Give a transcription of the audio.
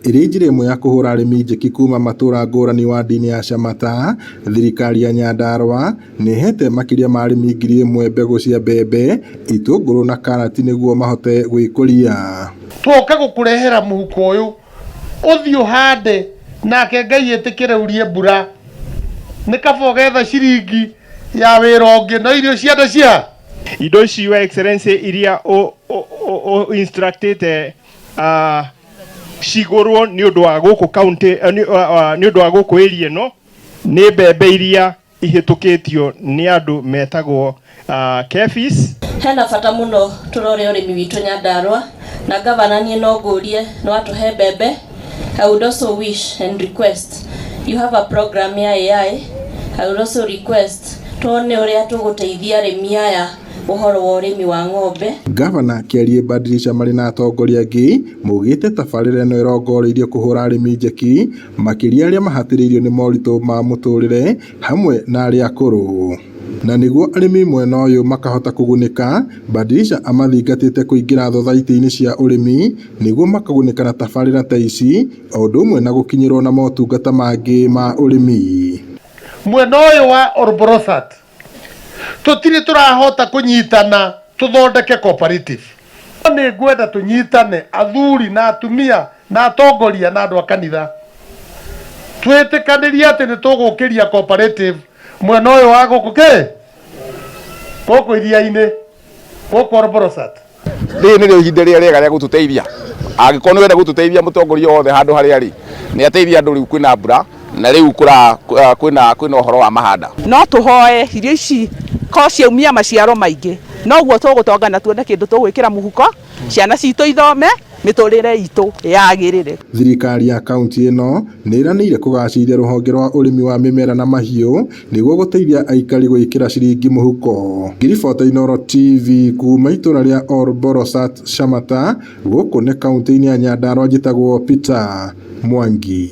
ĩrĩ njĩra ĩmwe ya kũhũra arĩmi njeki kuma matũra ngũrani wa ndini ya Shamata. Thirikari ya Nyandarua nĩhete makĩria ma arĩmi 1000 mbegũ cia mbembe, itũngũrũ na karati nĩguo mahote gwĩkũria. Twoka gũkũrehera mũhuko ũyũ ũthiĩ ũhande nake Ngai ĩtĩkĩre urie mbura, nĩ kaba ũgetha ciringi ya wĩra ũngĩ no irio cianda cia indo ici Your Excellency iria instructed cigũrwo nĩ ũndũ wa gũkũ county nĩ ũndũ wa gũkũ area no nĩ mbembe iria ihĩtũkĩtio nĩ andũ metagwo KEPHIS. Hena bata mũno tũrore ũrĩmi witũ Nyandarua na gavana niĩ no ngũrie no atũhe mbembe. I would also wish and request you have a program ya AI. I would also request tuone ũrĩa tũgũteithia arĩmi aya ũhoro wa ũrĩmi wa ng'ombe. Gavana Kĩarie Badilisha marĩ na atongoria angĩ maugĩte tabarĩra ĩno ĩrongoreirie kũhũra arĩmi njeki makĩria arĩa mahatĩrĩirio nĩ moritũ ma mũtũrĩre hamwe na arĩa akũrũ. Na nĩguo arĩmi mwena ũyũ makahota kũgunĩka, Badilisha amathingatĩte kũingĩra thothaitĩ-inĩ cia ũrĩmi nĩguo makagunĩka na tabarĩra ta ici o ũndũ ũmwe na gũkinyĩrwo na motungata mangĩ ma ũrĩmi. Mwena ũyũ wa Orborosat tutire turahota kunyitana tuthondeke cooperative. Nĩ ngwenda tunyitane athuri na atumia na atongoria na andũ a kanitha twĩtĩkanĩrie atĩ nĩ tũgũkĩria cooperative mwena ũyũ wa gũkũ iria-inĩ gũkũ Orborosat. Rĩrĩ nĩrĩo ihinda rĩrĩa rĩega rĩa gũtũteithia. Angĩkorwo nĩ wenda gũtũteithia mũtongoria wothe handũ harĩa arĩ nĩ ateithia andũ rĩu kwĩna mbura na rĩu kwĩna ũhoro wa mahanda. No tũhoe irio ici ko ciaumia maciaro maingĩ no guo tũgũtongana tuone kĩndũ tũgwĩkĩra mũhuko ciana citũ ithome mĩtũrĩre itũ yagĩrĩre. Thirikari ya kaunti ĩno nĩ ĩranĩire kũgacĩrithia rũhonge rwa ũrĩmi wa mĩmera na mahiũ nĩguo gũteithia aikari gwĩkĩra ciringi mũhuko. Ngiribota Inooro TV kuma itũra rĩa Orborosat Shamata gũkũ nĩ kaunti-inĩ ya Nyandarua njĩtagwo Peter Mwangi.